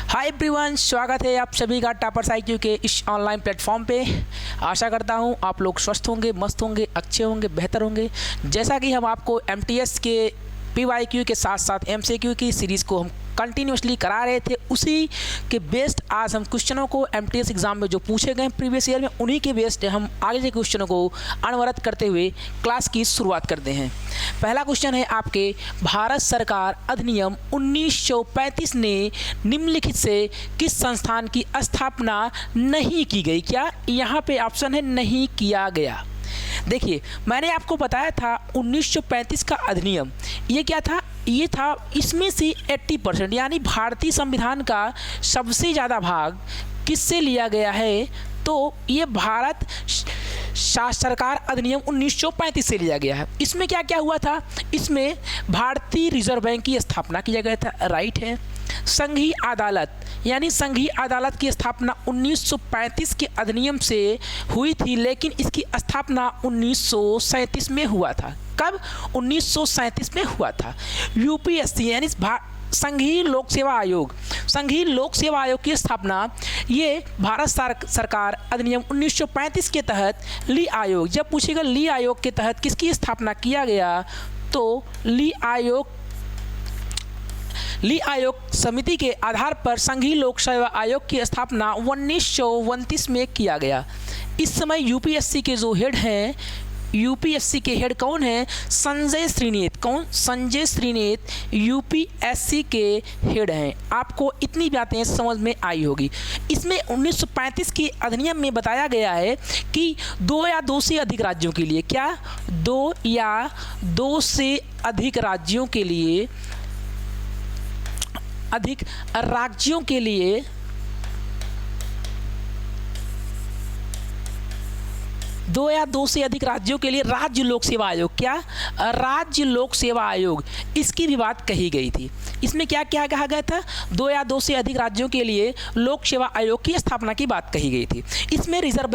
Hi everyone, स्वागत है आप सभी का टॉपर्स IQ के इस ऑनलाइन प्लेटफॉर्म पे। आशा करता हूँ आप लोग स्वस्थ होंगे, मस्त होंगे, अच्छे होंगे, बेहतर होंगे। जैसा कि हम आपको MTS के PYQ के साथ साथ MCQ की सीरीज़ को हम कंटिन्यूसली करा रहे थे, उसी के बेस्ड आज हम क्वेश्चनों को MTS एग्ज़ाम में जो पूछे गए प्रीवियस ईयर में, उन्हीं के बेस्ड हम आगे के क्वेश्चनों को अनवरत करते हुए क्लास की शुरुआत करते हैं। पहला क्वेश्चन है आपके, भारत सरकार अधिनियम 1935 ने निम्नलिखित से किस संस्थान की स्थापना नहीं की गई? क्या यहाँ पे ऑप्शन है नहीं किया गया। देखिए, मैंने आपको बताया था 1935 का अधिनियम, ये क्या था? ये था इसमें से 80% यानी भारतीय संविधान का सबसे ज़्यादा भाग किससे लिया गया है? तो ये भारत सरकार अधिनियम 1935 से लिया गया है। इसमें क्या क्या हुआ था? इसमें भारतीय रिजर्व बैंक की स्थापना किया गया था, राइट है। संघीय अदालत यानी संघीय अदालत की स्थापना 1935 के अधिनियम से हुई थी, लेकिन इसकी स्थापना 1937 में हुआ था। कब? 1937 में हुआ था। UPSC यानी संघीय लोक सेवा आयोग, संघीय लोक सेवा आयोग की स्थापना ये भारत सरकार अधिनियम 1935 के तहत ली आयोग। जब पूछेगा ली आयोग के तहत किसकी स्थापना किया गया, तो ली आयोग समिति के आधार पर संघीय लोक सेवा आयोग की स्थापना 1929 में किया गया। इस समय UPSC के जो हेड हैं, UPSC के हेड कौन है? संजय श्रीनेत। कौन? संजय श्रीनेत UPSC के हेड हैं। आपको इतनी बातें समझ में आई होगी। इसमें 1935 के अधिनियम में बताया गया है कि 2 या 2 से अधिक राज्यों के लिए, क्या 2 या 2 से अधिक राज्यों के लिए, अधिक राज्यों के लिए 2 या 2 से अधिक राज्यों के लिए राज्य लोक सेवा आयोग, क्या राज्य लोक सेवा आयोग, इसकी भी बात कही गई थी। इसमें क्या क्या कहा गया था? 2 या 2 से अधिक राज्यों के लिए लोक सेवा आयोग की स्थापना की बात कही गई थी। इसमें रिजर्व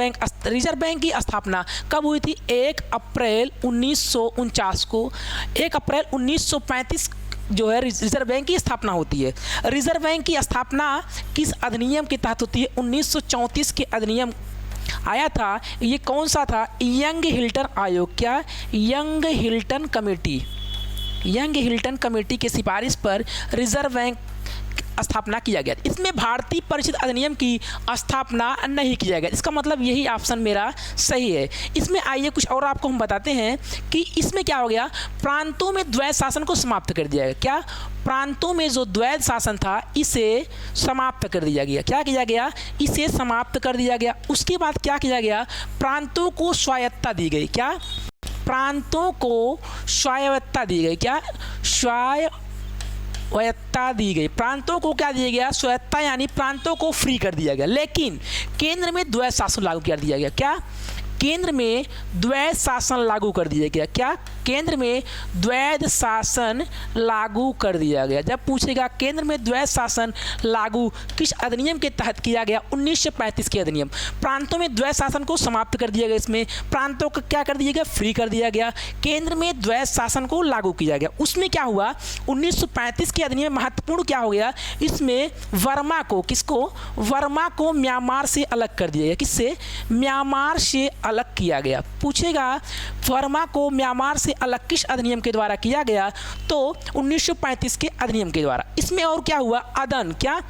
बैंक की स्थापना कब हुई थी? 1 अप्रैल 1949 को। 1 अप्रैल 1935 जो है रिजर्व बैंक की स्थापना होती है। रिजर्व बैंक की स्थापना किस अधिनियम के तहत होती है? 1934 के अधिनियम आया था। ये कौन सा था? यंग हिल्टन आयोग। क्या? Young Hilton committee. Young Hilton committee की सिफारिश पर रिजर्व बैंक स्थापना किया गया। इसमें भारतीय परिषद अधिनियम की स्थापना नहीं किया गया। इसका मतलब यही ऑप्शन मेरा सही है। इसमें आइए कुछ और आपको हम बताते हैं कि इसमें क्या हो गया। प्रांतों में द्वैध शासन को समाप्त कर दिया गया। क्या? प्रांतों में जो द्वैध शासन था इसे समाप्त कर दिया गया। क्या किया गया? इसे समाप्त कर दिया गया। उसके बाद क्या किया गया? प्रांतों को स्वायत्तता दी गई। क्या? प्रांतों को स्वायत्तता दी गई। क्या? स्वायत्तता दी गई। प्रांतों को क्या दिया गया? स्वायत्तता, यानी प्रांतों को फ्री कर दिया गया। लेकिन केंद्र में द्वैध शासन लागू कर दिया गया। क्या? केंद्र में द्वैध शासन लागू कर दिया गया। क्या? केंद्र में द्वैध शासन लागू कर दिया गया। जब पूछेगा केंद्र में द्वैध शासन लागू किस अधिनियम के तहत किया गया? 1935 के अधिनियम। प्रांतों में द्वैध शासन को समाप्त कर दिया गया। इसमें प्रांतों को क्या कर दिया गया? फ्री कर दिया गया। केंद्र में द्वैध शासन को लागू किया गया। उसमें क्या हुआ? 1935 के अधिनियम महत्वपूर्ण क्या हो गया? इसमें वर्मा को, किसको? वर्मा को म्यांमार से अलग कर दिया गया। किससे? म्यांमार से अलग किया गया। पूछेगा वर्मा को म्यांमार से अलग किस अधिनियम के द्वारा किया गया? तो 1935 के अधिनियम के द्वारा। इसमें और क्या हुआ? अदन। क्या?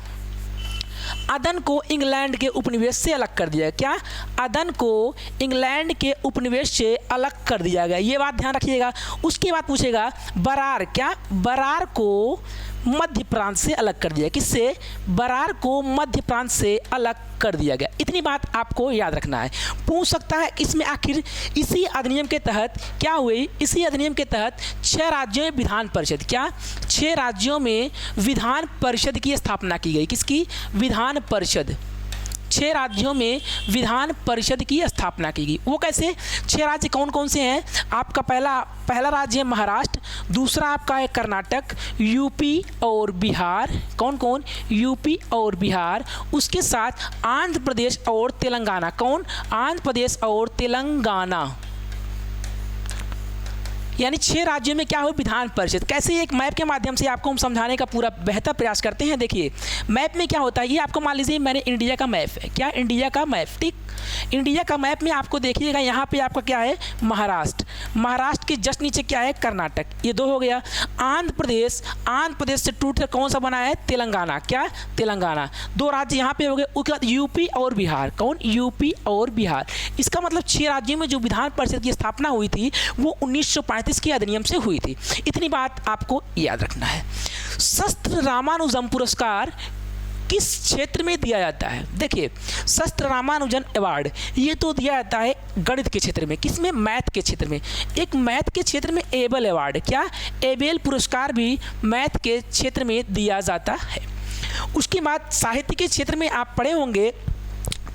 अदन को इंग्लैंड के उपनिवेश से अलग कर दिया गया। क्या? अदन को इंग्लैंड के उपनिवेश से अलग कर दिया गया। ये बात ध्यान रखिएगा। उसके बाद पूछेगा बरार। क्या? बरार को मध्य प्रांत से अलग कर दिया। किससे? बरार को मध्य प्रांत से अलग कर दिया गया। इतनी बात आपको याद रखना है। पूछ सकता है इसमें आखिर इसी अधिनियम के तहत क्या हुई? इसी अधिनियम के तहत 6 राज्यों में विधान परिषद, क्या 6 राज्यों में विधान परिषद की स्थापना की गई। किसकी? विधान परिषद। 6 राज्यों में विधान परिषद की स्थापना की गई। वो कैसे? 6 राज्य कौन कौन से हैं? आपका पहला राज्य है महाराष्ट्र, दूसरा आपका है कर्नाटक, यूपी और बिहार। कौन कौन? यूपी और बिहार। उसके साथ आंध्र प्रदेश और तेलंगाना। कौन? आंध्र प्रदेश और तेलंगाना। यानी 6 राज्यों में क्या हो विधान परिषद। कैसे एक मैप के माध्यम से आपको हम समझाने का पूरा बेहतर प्रयास करते हैं। देखिए मैप में क्या होता है, ये आपको मान लीजिए मैंने इंडिया का मैप है, क्या इंडिया का मैप, ठीक। इंडिया का मैप में आपको देखिएगा यहाँ पे आपका क्या है महाराष्ट्र, महाराष्ट्र के जस्ट नीचे क्या है कर्नाटक, ये 2 हो गया। आंध्र प्रदेश, आंध्र प्रदेश से टूट कर कौन सा बना है तेलंगाना, क्या तेलंगाना, 2 राज्य यहाँ पे हो गए। उसके बाद यूपी और बिहार, कौन यूपी और बिहार। इसका मतलब 6 राज्यों में जो विधान परिषद की स्थापना हुई थी वो 1935 के अधिनियम से हुई थी। इतनी बात आपको याद रखना है। शस्त्र रामानुजम पुरस्कार किस क्षेत्र में दिया जाता है। देखिए शस्त्र रामानुजन अवार्ड ये तो दिया जाता है गणित के क्षेत्र में, किसमें, मैथ के क्षेत्र में। एक मैथ के क्षेत्र में एबल अवार्ड, क्या एबेल पुरस्कार भी मैथ के क्षेत्र में दिया जाता है। उसके बाद साहित्य के क्षेत्र में आप पढ़े होंगे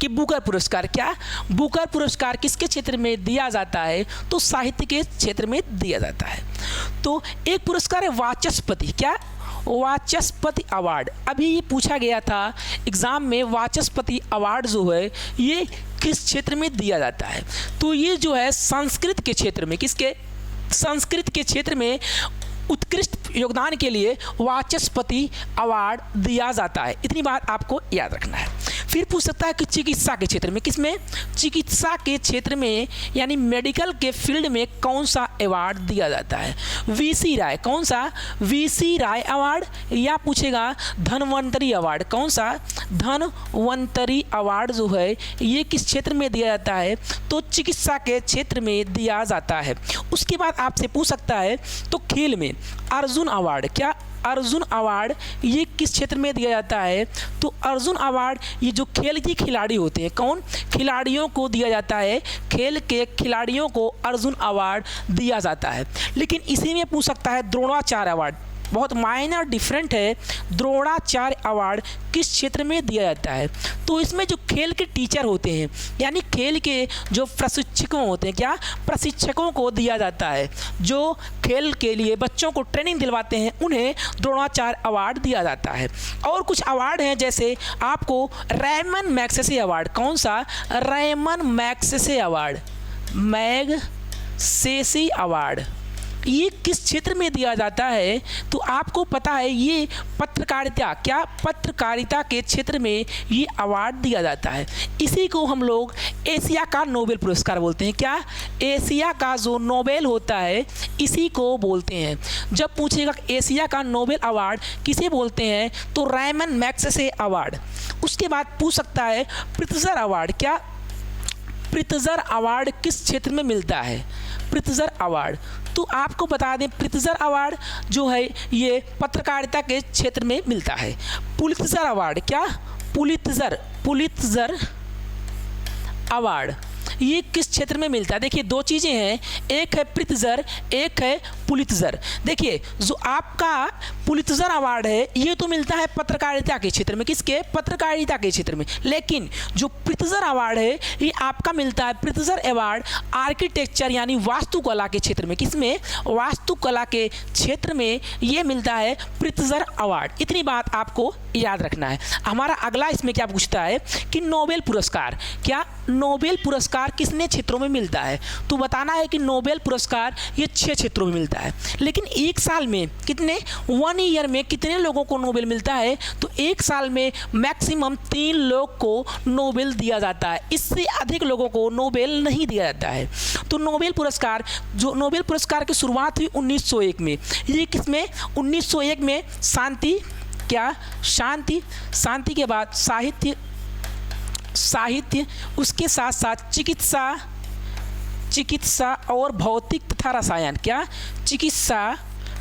कि बुकर पुरस्कार, क्या बुकर पुरस्कार किसके क्षेत्र में दिया जाता है, तो साहित्य के क्षेत्र में दिया जाता है। तो एक पुरस्कार है वाचस्पति, क्या वाचस्पति अवार्ड, अभी ये पूछा गया था एग्जाम में, वाचस्पति अवार्ड जो है ये किस क्षेत्र में दिया जाता है, तो ये जो है संस्कृत के क्षेत्र में, किसके, संस्कृत के क्षेत्र में उत्कृष्ट योगदान के लिए वाचस्पति अवार्ड दिया जाता है। इतनी बात आपको याद रखना है। फिर पूछ सकता है कि चिकित्सा के क्षेत्र में, किसमें, चिकित्सा के क्षेत्र में यानी मेडिकल के फील्ड में कौन सा अवार्ड दिया जाता है। वीसी राय, कौन सा, वीसी राय अवार्ड, या पूछेगा धन्वंतरी अवार्ड, कौन सा, धन्वंतरी अवार्ड जो है ये किस क्षेत्र में दिया जाता है, तो चिकित्सा के क्षेत्र में दिया जाता है। उसके बाद आपसे पूछ सकता है तो खेल में अर्जुन अवार्ड, क्या अर्जुन अवार्ड ये किस क्षेत्र में दिया जाता है, तो अर्जुन अवार्ड ये जो खेल के खिलाड़ी होते हैं, कौन, खिलाड़ियों को दिया जाता है, खेल के खिलाड़ियों को अर्जुन अवार्ड दिया जाता है। लेकिन इसी में पूछ सकता है द्रोणाचार्य अवार्ड, बहुत माइनर डिफरेंट है, द्रोणाचार्य अवार्ड किस क्षेत्र में दिया जाता है, तो इसमें जो खेल के टीचर होते हैं यानी खेल के जो प्रशिक्षकों होते हैं, क्या प्रशिक्षकों को दिया जाता है, जो खेल के लिए बच्चों को ट्रेनिंग दिलवाते हैं उन्हें द्रोणाचार्य अवार्ड दिया जाता है। और कुछ अवार्ड हैं जैसे आपको रेमन मैग्सेसे अवार्ड, कौन सा, Ramon Magsaysay award, Magsaysay award ये किस क्षेत्र में दिया जाता है, तो आपको पता है ये पत्रकारिता, क्या पत्रकारिता के क्षेत्र में ये अवार्ड दिया जाता है। इसी को हम लोग एशिया का नोबेल पुरस्कार बोलते हैं, क्या एशिया का जो नोबेल होता है इसी को बोलते हैं। जब पूछेगा एशिया का नोबेल अवार्ड किसे बोलते हैं, तो रेमन मैग्सेसे अवार्ड। उसके बाद पूछ सकता है प्रित्जर अवार्ड, क्या प्रित्जर अवार्ड किस क्षेत्र में मिलता है, प्रित्जर अवार्ड, तो आपको बता दें प्रित्जर अवार्ड जो है ये पत्रकारिता के क्षेत्र में मिलता है। पुलित्जर अवार्ड, क्या पुलित्जर अवार्ड ये किस क्षेत्र में मिलता है। देखिए 2 चीज़ें हैं, एक है प्रित्जर, एक है पुलित्जर। देखिए जो आपका पुलित्जर अवार्ड है ये तो मिलता है पत्रकारिता के क्षेत्र में, किसके, पत्रकारिता के क्षेत्र में। लेकिन जो प्रित्जर अवार्ड है ये आपका मिलता है, प्रित्जर अवार्ड आर्किटेक्चर यानी वास्तुकला के क्षेत्र में, किसमें, वास्तुकला के क्षेत्र में ये मिलता है प्रित्जर अवार्ड। इतनी बात आपको याद रखना है। हमारा अगला इसमें क्या पूछता है कि नोबेल पुरस्कार, क्या नोबेल पुरस्कार किसने क्षेत्रों में मिलता है, तो बताना है कि नोबेल पुरस्कार ये 6 क्षेत्रों में मिलता है। लेकिन एक साल में कितने, 1 ईयर में कितने लोगों को नोबेल मिलता है, तो एक साल में मैक्सिमम 3 लोग को नोबेल दिया जाता है, इससे अधिक लोगों को नोबेल नहीं दिया जाता है। तो नोबेल पुरस्कार, जो नोबेल पुरस्कार की शुरुआत हुई 1901 में, ये किसमें, 1901 में शांति, क्या शांति, शांति के बाद साहित्य उसके साथ साथ चिकित्सा और भौतिक तथा रसायन, क्या चिकित्सा,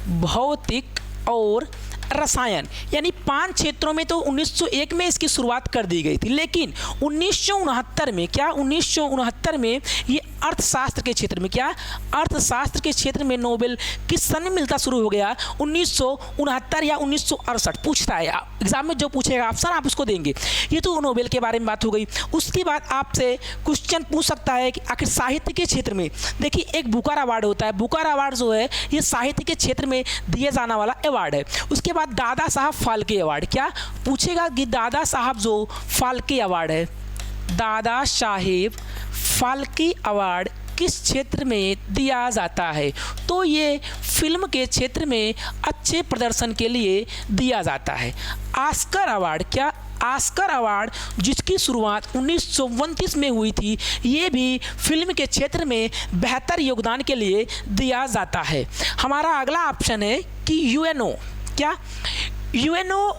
भौतिक और रसायन, यानी 5 क्षेत्रों में तो 1901 में इसकी शुरुआत कर दी गई थी। लेकिन 1969 में, क्या 1969 में ये अर्थशास्त्र के क्षेत्र में, क्या अर्थशास्त्र के क्षेत्र में नोबेल किस सन में मिलता शुरू हो गया, 1969 या 1968 पूछता है एग्जाम में, जो पूछेगा ऑप्शन आप उसको देंगे। ये तो नोबेल के बारे में बात हो गई। उसके बाद आपसे क्वेश्चन पूछ सकता है कि आखिर साहित्य के क्षेत्र में, देखिए एक बुकर अवार्ड होता है, बुकर अवार्ड जो है ये साहित्य के क्षेत्र में दिए जाने वाला अवार्ड है। उसके बाद दादा साहब फाल्के अवार्ड, क्या पूछेगा कि दादा साहब जो फाल्के अवार्ड है, दादा साहेब फाल्के अवार्ड किस क्षेत्र में दिया जाता है? तो ये फिल्म के क्षेत्र में अच्छे प्रदर्शन के लिए दिया जाता है। ऑस्कर अवार्ड, क्या ऑस्कर अवार्ड जिसकी शुरुआत 1929 में हुई थी, ये भी फिल्म के क्षेत्र में बेहतर योगदान के लिए दिया जाता है। हमारा अगला ऑप्शन है कि यूएनओ, क्या यूएनओ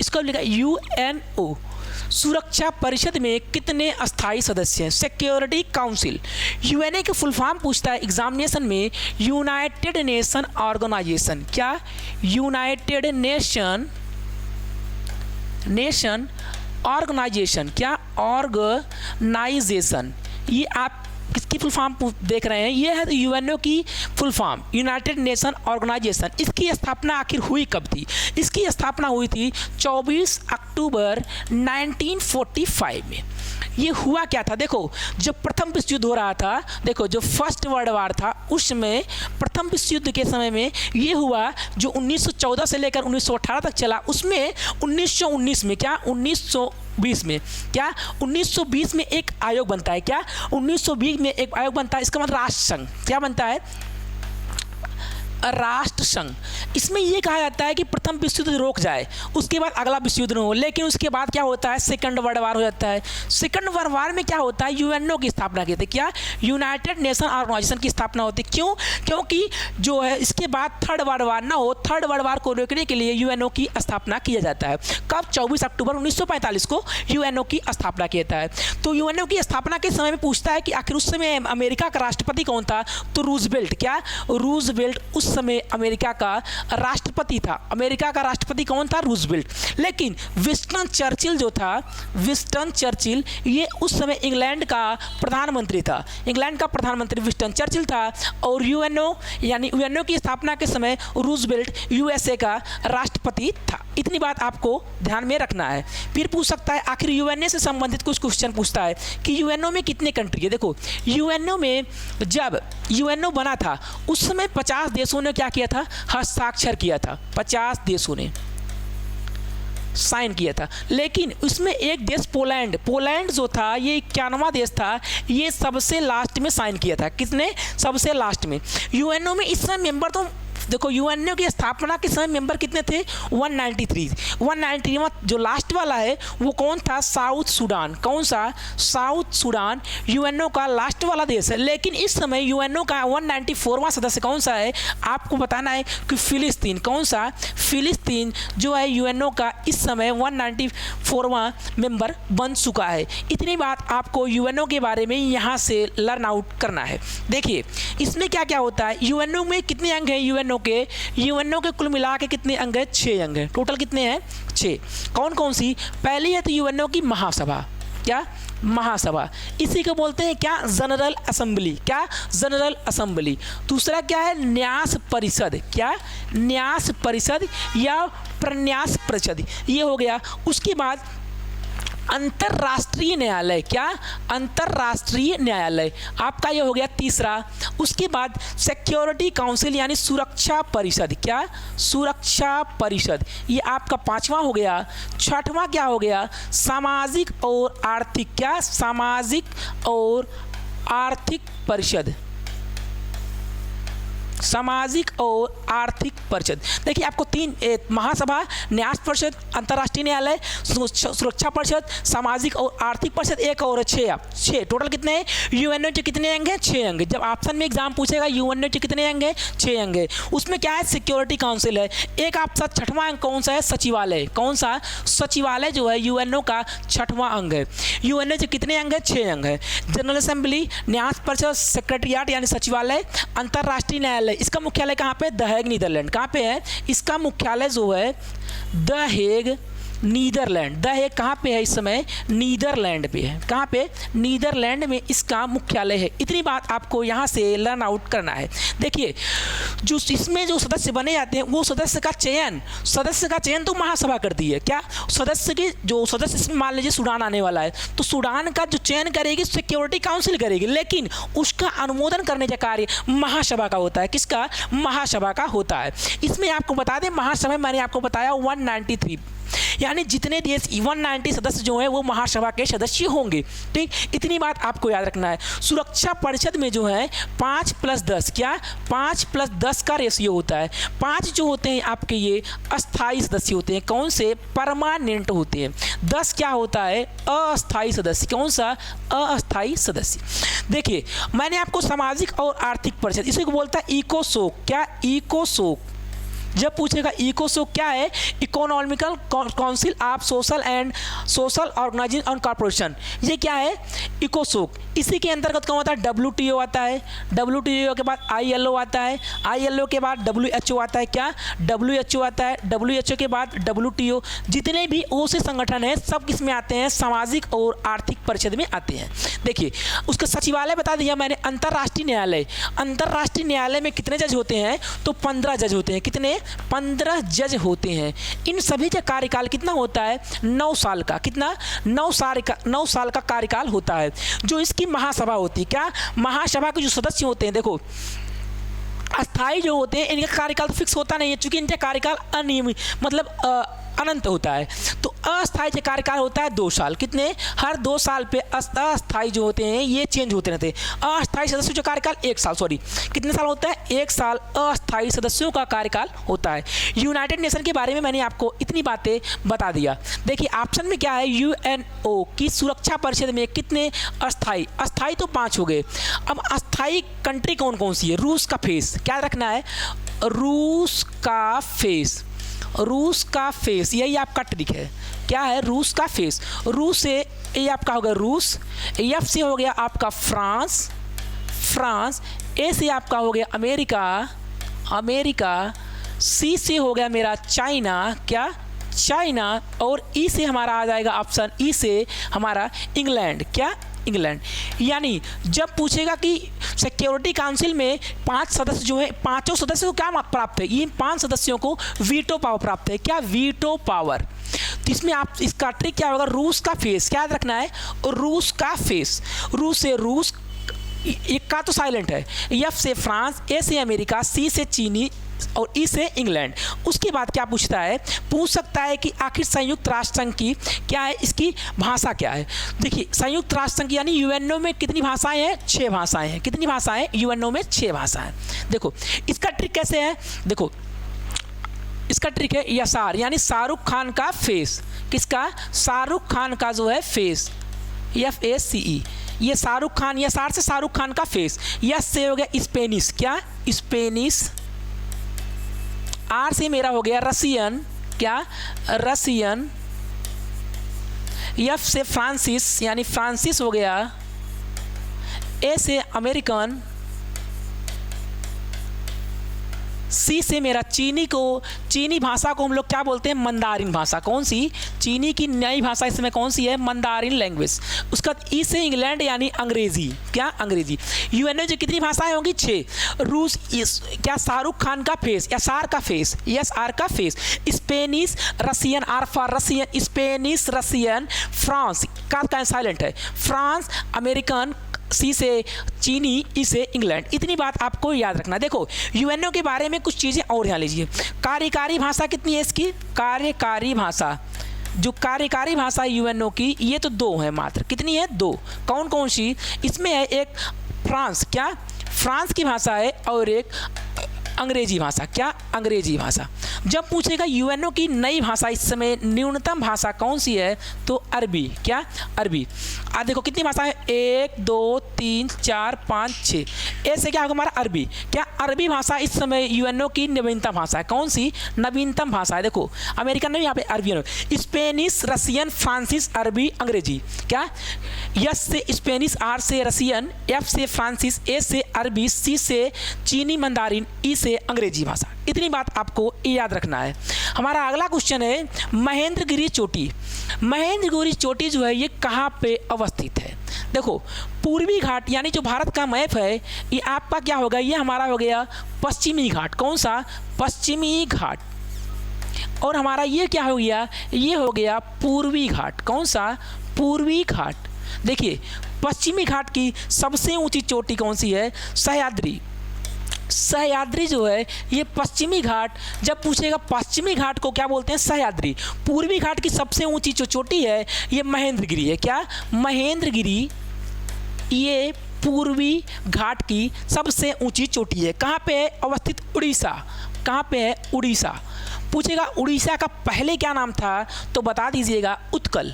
इसको लिखा यूएनओ सुरक्षा परिषद में कितने अस्थायी सदस्य हैं? Security council. यूएनए के फुल फॉर्म पूछता है एग्जामिनेशन में, यूनाइटेड नेशन ऑर्गेनाइजेशन। क्या यूनाइटेड नेशन ऑर्गेनाइजेशन, क्या ऑर्गेनाइजेशन। ये आप किसकी फुल फॉर्म देख रहे हैं? ये है यूएनओ की full form, United Nation Organisation. इसकी स्थापना आखिर हुई कब थी? इसकी स्थापना हुई थी 24 अक्टूबर 1945 में। ये हुआ क्या था? देखो, जब प्रथम विश्व युद्ध हो रहा था, देखो जो फर्स्ट वर्ल्ड वार था, उस समय प्रथम विश्व युद्ध के समय में ये हुआ, जो 1914 से लेकर 1918 तक चला, उसमें 1919 में, क्या 1920 में, क्या 1920 में एक आयोग बनता है। क्या 1920 में एक आयोग बनता है, इसका मतलब राष्ट्र संघ। क्या बनता है? राष्ट्र संघ। इसमें यह कहा जाता है कि प्रथम विश्व युद्ध रोक जाए, उसके बाद अगला विश्व युद्ध न हो। लेकिन उसके बाद क्या होता है? सेकंड वर्ल्ड वार हो जाता है। सेकंड वर्ल्ड वार में क्या होता है? यूएनओ की स्थापना की थी। क्या यूनाइटेड नेशन ऑर्गेनाइजेशन की स्थापना होती है। क्यों? क्योंकि जो है इसके बाद थर्ड वर्ल्ड वार ना हो, थर्ड वर्ल्ड वार को रोकने के लिए यूएनओ की स्थापना किया जाता है। कब? 24 अक्टूबर 1945 को यूएनओ की स्थापना किया जाता है। तो यूएनओ की स्थापना के समय में पूछता है कि आखिर उस समय अमेरिका का राष्ट्रपति कौन था? तो रूजवेल्ट। क्या रूजवेल्ट उस समय अमेरिका का राष्ट्रपति था। अमेरिका का राष्ट्रपति कौन था? रूजवेल्ट। लेकिन विंस्टन चर्चिल जो था, विंस्टन चर्चिल, ये उस समय इंग्लैंड का प्रधानमंत्री था। इंग्लैंड का प्रधानमंत्री विंस्टन चर्चिल था। और यूएनओ यानी यूएनओ की स्थापना के समय रूजवेल्ट यूएसए का राष्ट्रपति था। इतनी बात आपको ध्यान में रखना है। फिर पूछ सकता है, आखिर यूएनए से संबंधित कुछ क्वेश्चन पूछता है कि यूएनओ में कितने कंट्री है। देखो, यूएनओ में जब यूएनओ बना था उस समय 50 देशों ने क्या किया था? हस्ताक्षर किया था। 50 देशों ने साइन किया था। लेकिन उसमें एक देश पोलैंड जो था, ये 91वां देश था, ये सबसे लास्ट में साइन किया था। किसने? सबसे लास्ट में। यूएनओ में इस समय मेंबर तो देखो, यूएनओ की स्थापना के समय मेंबर कितने थे? 193। 193वां जो लास्ट वाला है वो कौन था? South Sudan. कौन सा? साउथ सूडान यूएनओ का लास्ट वाला देश है। लेकिन इस समय यूएनओ का 194वां सदस्य कौन सा है? आपको बताना है कि फिलिस्तीन। कौन सा? फिलिस्तीन जो है यूएनओ का इस समय 194वां मेंबर बन चुका है। इतनी बात आपको यूएनओ के बारे में यहाँ से लर्न आउट करना है। देखिए, इसमें क्या क्या होता है? यूएनओ में कितने अंग हैं? यूएनओ के कुल मिला के कितने अंग हैं? 6 अंग हैं। टोटल कितने हैं? 6। कौन कौन सी? पहली है तो यूएनओ की महासभा। क्या? महासभा। इसी को बोलते हैं क्या? General assembly. क्या? General assembly. दूसरा क्या है? न्यास परिषद। क्या? न्यास परिषद या प्रन्यास परिषद, ये हो गया। उसके बाद अंतर्राष्ट्रीय न्यायालय। क्या? अंतर्राष्ट्रीय न्यायालय आपका ये हो गया तीसरा। उसके बाद सिक्योरिटी काउंसिल यानी सुरक्षा परिषद। क्या? सुरक्षा परिषद, ये आपका 5वां हो गया। 6वां क्या हो गया? सामाजिक और आर्थिक। क्या? सामाजिक और आर्थिक परिषद। सामाजिक और आर्थिक परिषद। देखिए, आपको 3 महासभा, न्यास परिषद, अंतर्राष्ट्रीय न्यायालय, सुरक्षा परिषद, सामाजिक और आर्थिक परिषद, एक और 6 टोटल कितने हैं? यूएनओ के कितने अंग हैं? 6 अंग। जब ऑप्शन में एग्जाम पूछेगा यूएनओ के कितने अंग हैं? 6 अंग है। उसमें क्या है? सिक्योरिटी काउंसिल है। एक आपका 6वां अंग कौन सा है? सचिवालय। कौन सा? सचिवालय जो है यूएनओ का 6वां अंग है। यूएनओ के कितने अंग है? 6 अंग है। जनरल असेंबली, न्यास परिषद, सेक्रेटरिएट यानी सचिवालय, अंतर्राष्ट्रीय न्यायालय। इसका मुख्यालय कहाँ पे? The Hague, Netherland. कहाँ पे है इसका मुख्यालय? जो है the Hague, Netherland. The Hague कहाँ पे है इस समय? नीदरलैंड पे है। कहाँ पे? नीदरलैंड में इसका मुख्यालय है। इतनी बात आपको यहाँ से लर्न आउट करना है। देखिए, जो इसमें जो सदस्य बने जाते हैं वो सदस्य का चयन तो महासभा करती है। क्या? सदस्य के जो सदस्य, इसमें मान लीजिए सूडान आने वाला है तो सूडान का जो चयन करेगी सिक्योरिटी काउंसिल करेगी, लेकिन उसका अनुमोदन करने का कार्य महासभा का होता है। किसका? महासभा का होता है। इसमें आपको बता दें, महासभा मैंने आपको बताया 193। यानी जितने देश 190 सदस्य जो हैं वो महासभा के सदस्य होंगे। ठीक, इतनी बात आपको याद रखना है। सुरक्षा परिषद में जो है 5+10, क्या 5+10 का रेशियो होता है। 5 जो होते हैं आपके ये अस्थाई सदस्य होते हैं, कौन से, परमानेंट होते हैं। 10 क्या होता है, अस्थाई सदस्य। कौन सा, अस्थाई सदस्य। देखिए मैंने आपको सामाजिक और आर्थिक परिषद, इसे बोलता है इकोसोक। क्या, इकोसोक। जब पूछेगा इकोसोक क्या है, economical council of social organisation and corporation, ये क्या है, इकोसोक। इसी के अंतर्गत कौन होता है, WTO आता है। WTO के बाद ILO आता है। ILO के बाद WHO आता है। क्या, WHO आता है। WHO के बाद WTO। जितने भी OC संगठन हैं सब किसमें आते हैं, सामाजिक और आर्थिक परिषद में आते हैं। देखिए उसका सचिवालय बता दिया मैंने, अंतर्राष्ट्रीय न्यायालय। अंतर्राष्ट्रीय न्यायालय में कितने जज होते हैं, तो 15 जज होते हैं। कितने, 15 जज होते हैं। इन सभी का कार्यकाल कितना होता है, 9 साल का। कितना, 9 साल का कार्यकाल होता है। जो इसकी महासभा होती है, क्या, महासभा के जो सदस्य होते हैं, देखो अस्थाई जो होते हैं इनका कार्यकाल तो फिक्स होता नहीं है, क्योंकि इनका कार्यकाल अनियमित मतलब अनंत होता है। तो अस्थाई जो कार्यकाल होता है 2 साल। कितने, हर 2 साल पे अस्थाई जो होते हैं ये चेंज होते रहते हैं। अस्थाई सदस्यों का कार्यकाल 1 साल, सॉरी कितने साल होता है, 1 साल अस्थाई सदस्यों का कार्यकाल होता है। यूनाइटेड नेशन के बारे में मैंने आपको इतनी बातें बता दिया। देखिए ऑप्शन में क्या है, UNO की सुरक्षा परिषद में कितने अस्थाई, अस्थाई तो 5 हो गए। अब अस्थाई कंट्री कौन कौन सी है, रूस का फेस, क्या रखना है, रूस का फेस। रूस का फेस यही आपका ट्रिक है। क्या है, रूस का फेस। रूस से ये आपका हो गया रूस, F से हो गया आपका फ्रांस, A से आपका हो गया अमेरिका, C से हो गया मेरा चाइना, क्या, चाइना, और E से हमारा आ जाएगा ऑप्शन E से हमारा इंग्लैंड। क्या, इंग्लैंड। यानी जब पूछेगा कि सिक्योरिटी काउंसिल में 5 सदस्य जो है, 5 सदस्यों को क्या प्राप्त है, इन 5 सदस्यों को वीटो पावर प्राप्त है। क्या, वीटो पावर। तो इसमें आप इसका ट्रिक क्या होगा, रूस का फेस, क्या याद रखना है, रूस का फेस। रूस से रूस, एक का तो साइलेंट है, F से फ्रांस, A से अमेरिका, C से चीनी और E से इंग्लैंड। उसके बाद क्या पूछता है, पूछ सकता है कि आखिर संयुक्त राष्ट्र संघ की क्या है, इसकी भाषा क्या है। देखिए संयुक्त राष्ट्र संघ यानी UNO में कितनी भाषाएं हैं, 6 भाषाएं हैं। कितनी भाषाएं, UNO में 6 भाषाएं। देखो इसका ट्रिक कैसे है, देखो इसका ट्रिक है यसार, यानी शाहरुख खान का फेस। किसका, शाहरुख खान का जो है फेस, FACE। ये शाहरुख खान, यसार से शाहरुख खान का फेस। यस से हो गया स्पेनिश, क्या, स्पेनिश। R से मेरा हो गया रसियन, क्या, रसियन। F से फ्रांसिस यानी फ्रांसिस हो गया। A से अमेरिकन। C से मेरा चीनी को, चीनी भाषा को हम लोग क्या बोलते हैं, मंदारिन भाषा। कौन सी, चीनी की नई भाषा इस समय कौन सी है, मंदारिन लैंग्वेज। उसका E से इंग्लैंड यानी अंग्रेजी, क्या, अंग्रेजी। UNO जो कितनी भाषाएं होंगी, 6। रूस, क्या, शाहरुख खान का फेस, SR का फेस, SR का face. Spanish, Russian, R for Russian, Spanish, Russian. France का साइलेंट है, फ्रांस, अमेरिकन, C से चीनी, E से इंग्लैंड। इतनी बात आपको याद रखना। देखो UNO के बारे में कुछ चीज़ें और यहाँ लीजिए। कार्यकारी भाषा कितनी है इसकी, कार्यकारी भाषा, जो कार्यकारी भाषा UNO की ये तो 2 है मात्र। कितनी है, 2। कौन कौन सी, इसमें है एक फ्रांस, क्या, फ्रांस की भाषा है, और एक अंग्रेजी भाषा, क्या, अंग्रेजी भाषा। जब पूछेगा UNO की नई भाषा इस समय न्यूनतम भाषा कौन सी है, तो अरबी, क्या, अरबी। देखो कितनी भाषा है, 1 2 3 4 5 6। ऐसे क्या होगा हमारा अरबी, क्या, अरबी भाषा इस समय UNO की नवीनतम भाषा है। कौन सी, नवीनतम भाषा है। देखो अमेरिकन नहीं, यहाँ पे अरबी, स्पेनिश, रसियन, फ्रांसिस, अरबी, अंग्रेजी। क्या, यस से स्पेनिश, R से रसियन, F से फ्रांसिस, A से अरबी, C से चीनी मंदारिन, E से अंग्रेजी भाषा। इतनी बात आपको याद रखना है। हमारा अगला क्वेश्चन है महेंद्रगिरी चोटी। महेंद्रगिरी चोटी जो है ये कहाँ पे अवस्थित है, देखो पूर्वी घाट यानी जो भारत का मैप है ये आपका क्या होगा, ये हमारा हो गया पश्चिमी घाट। कौन सा, पश्चिमी घाट। और हमारा ये क्या हो गया, ये हो गया पूर्वी घाट। कौन सा, पूर्वी घाट। देखिए पश्चिमी घाट की सबसे ऊंची चोटी कौन सी है, सह्याद्री। सह्याद्री जो है ये पश्चिमी घाट, जब पूछेगा पश्चिमी घाट को क्या बोलते हैं, सह्याद्री। पूर्वी घाट की सबसे ऊंची जो चोटी है ये महेंद्रगिरी है। क्या, महेंद्रगिरी ये पूर्वी घाट की सबसे ऊंची चोटी है। कहाँ पे है अवस्थित, उड़ीसा। कहाँ पे है, उड़ीसा। पूछेगा उड़ीसा का पहले क्या नाम था, तो बता दीजिएगा उत्कल।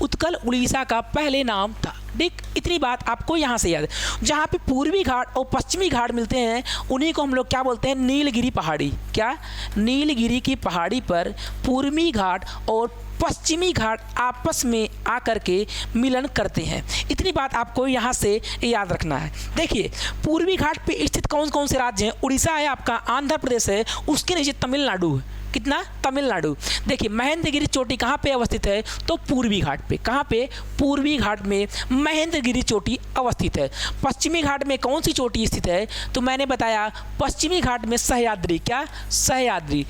उत्कल उड़ीसा का पहले नाम था। ठीक, इतनी बात आपको यहाँ से याद है। जहाँ पे पूर्वी घाट और पश्चिमी घाट मिलते हैं उन्हीं को हम लोग क्या बोलते हैं, नीलगिरी पहाड़ी। क्या, नीलगिरी की पहाड़ी पर पूर्वी घाट और पश्चिमी घाट आपस में आकर के मिलन करते हैं। इतनी बात आपको यहाँ से याद रखना है। देखिए पूर्वी घाट पे स्थित कौन कौन से राज्य हैं, उड़ीसा है आपका, आंध्र प्रदेश है, उसके नीचे तमिलनाडु है। कितना, तमिलनाडु। देखिए महेंद्रगिरी चोटी कहाँ पे अवस्थित है, तो पूर्वी घाट पे। कहाँ पे, पूर्वी घाट में महेंद्रगिरी चोटी अवस्थित है। पश्चिमी घाट में कौन सी चोटी स्थित है, तो मैंने बताया पश्चिमी घाट में सह्याद्री। क्या, सह्याद्री।